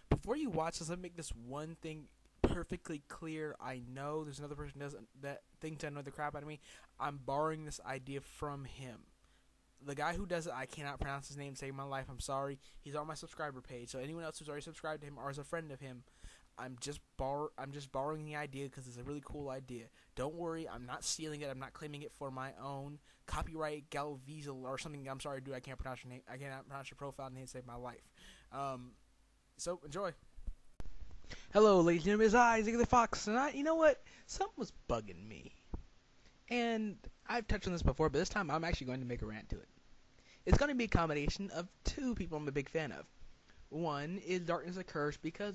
Before you watch this, let me make this one thing perfectly clear. I know there's another person that thinks I annoy the crap out of me. I'm borrowing this idea from him. The guy who does it, I cannot pronounce his name. Save my life. I'm sorry. He's on my subscriber page. So anyone else who's already subscribed to him or is a friend of him, I'm just borrowing the idea because it's a really cool idea. Don't worry, I'm not stealing it. I'm not claiming it for my own. Copyright Gavizuli or something. I'm sorry, dude. I can't pronounce your name. I cannot pronounce your profile name. Save my life. So enjoy. Hello, ladies and gentlemen, it's I, Ziggy the Fox, and you know what? Something was bugging me. And I've touched on this before, but this time I'm actually going to make a rant to it. It's going to be a combination of two people I'm a big fan of. One is Darkness a Curse because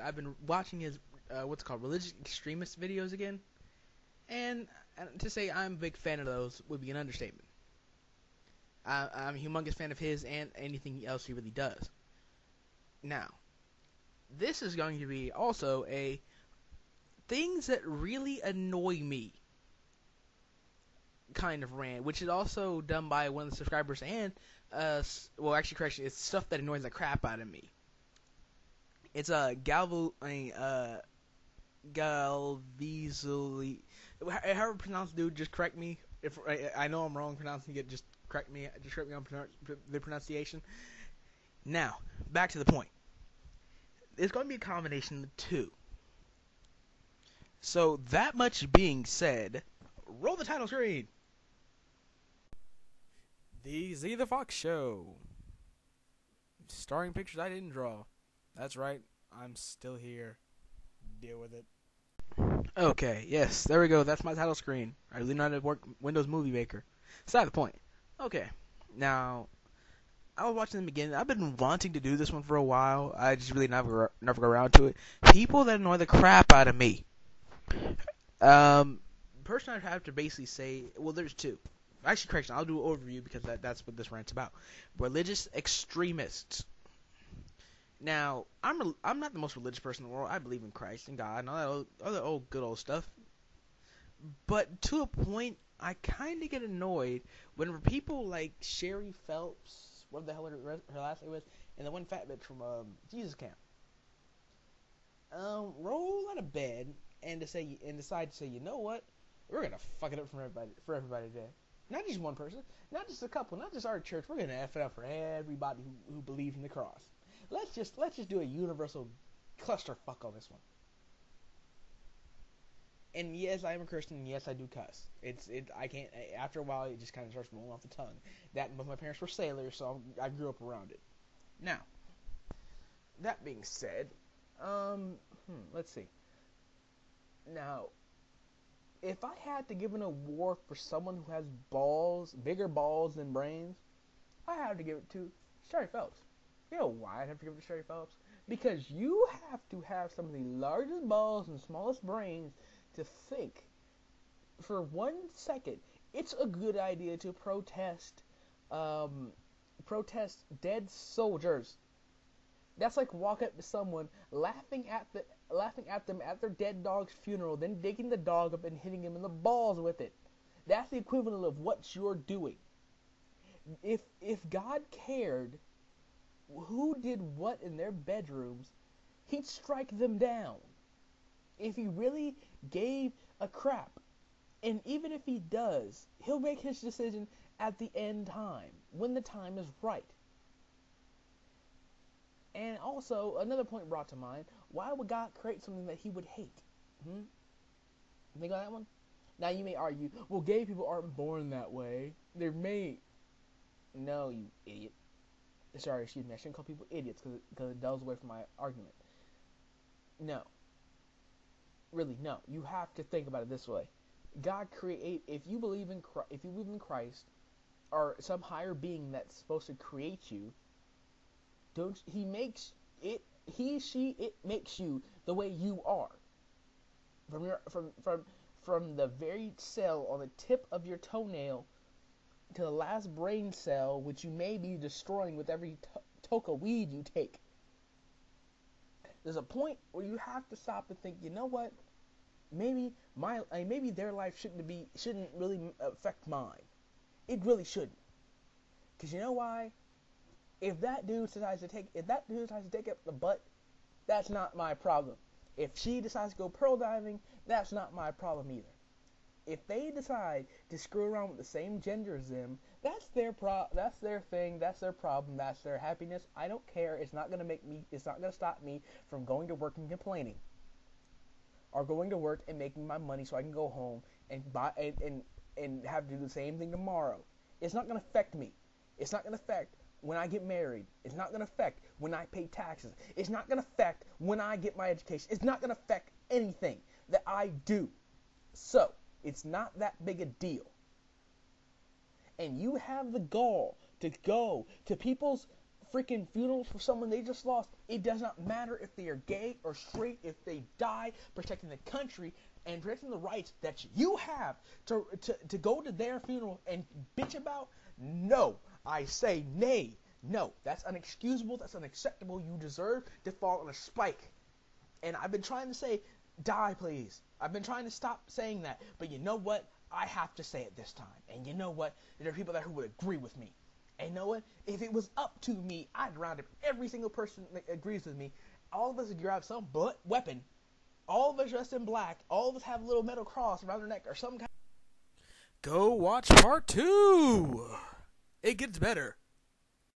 I've been watching his, what's it called, religious extremist videos again. And to say I'm a big fan of those would be an understatement. I'm a humongous fan of his and anything else he really does. Now, this is going to be also a things that really annoy me kind of rant, which is also done by one of the subscribers and well, actually, correction, it's stuff that annoys the crap out of me. It's Gavizuli. However pronounced, dude, just correct me if I know I'm wrong pronouncing it. Just correct me. Just correct me on the pronunciation. Now, back to the point. It's going to be a combination of the two. So that much being said, roll the title screen. The Z the Fox Show, starring pictures I didn't draw. That's right. I'm still here. Deal with it. Okay, yes, there we go. That's my title screen. I really know how to work Windows Movie Maker. Beside the point. Okay, now I was watching them again. I've been wanting to do this one for a while. I just really never got around to it. People that annoy the crap out of me. Person I'd have to basically say, well, there's two. Actually, correction, I'll do an overview because that's what this rant's about. Religious extremists. Now, I'm not the most religious person in the world. I believe in Christ and God and all that other old good old stuff. But to a point, I kind of get annoyed whenever people like Sherry Phelps, what the hell her last name was, and the one fat bitch from Jesus Camp, roll out of bed and decide to say, you know what, we're gonna fuck it up for everybody today. Not just one person, not just a couple, not just our church. We're gonna f it up for everybody who believes in the cross. Let's just do a universal clusterfuck on this one. And yes, I am a Christian. And yes, I do cuss. I can't. After a while, it just kind of starts rolling off the tongue. That both my parents were sailors, so I grew up around it. Now, that being said, let's see. Now, if I had to give an award for someone who has bigger balls than brains, I have to give it to Sherry Phelps. You know why I'd have to give it to Sherry Phelps? Because you have to have some of the largest balls and smallest brains to think for 1 second it's a good idea to protest dead soldiers. That's like walk up to someone laughing at them at their dead dog's funeral, then digging the dog up and hitting him in the balls with it. That's the equivalent of what you're doing. If God cared who did what in their bedrooms, he'd strike them down. If he really gave a crap. And even if he does, he'll make his decision at the end time, when the time is right. And also, another point brought to mind, why would God create something that he would hate? Think of that one? Now you may argue, well, gay people aren't born that way. They're made. No, you idiot. Sorry, excuse me, I shouldn't call people idiots because it does away from my argument. No. Really, no. You have to think about it this way. God create, if you believe in Christ, or some higher being that's supposed to create you, he makes it, it makes you the way you are. From the very cell on the tip of your toenail to the last brain cell, which you may be destroying with every toke of weed you take. There's a point where you have to stop and think, you know what? Maybe their life shouldn't really affect mine. It really shouldn't. Because you know why? If that dude decides to take up the butt That's not my problem. If she decides to go pearl diving, that's not my problem either. If they decide to screw around with the same gender as them, that's that's their thing, that's their problem, that's their happiness. I don't care. It's not gonna stop me from going to work and complaining, or going to work and making my money so I can go home and buy and have to do the same thing tomorrow. It's not gonna affect me. It's not gonna affect when I get married. It's not gonna affect when I pay taxes. It's not gonna affect when I get my education. It's not gonna affect anything that I do. So it's not that big a deal. And you have the gall to go to people's freaking funerals for someone they just lost. It does not matter if they are gay or straight, if they die protecting the country and protecting the rights that you have to go to their funeral and bitch about. No, I say nay. No, that's unexcusable. That's unacceptable. You deserve to fall on a spike. And I've been trying to say, die, please. I've been trying to stop saying that. But you know what? I have to say it this time. And you know what? There are people there who would agree with me. And you know what? If it was up to me, I'd round up every single person that agrees with me. All of us would grab some weapon. All of us dressed in black. All of us have a little metal cross around their neck or some kind. Go watch part 2. It gets better.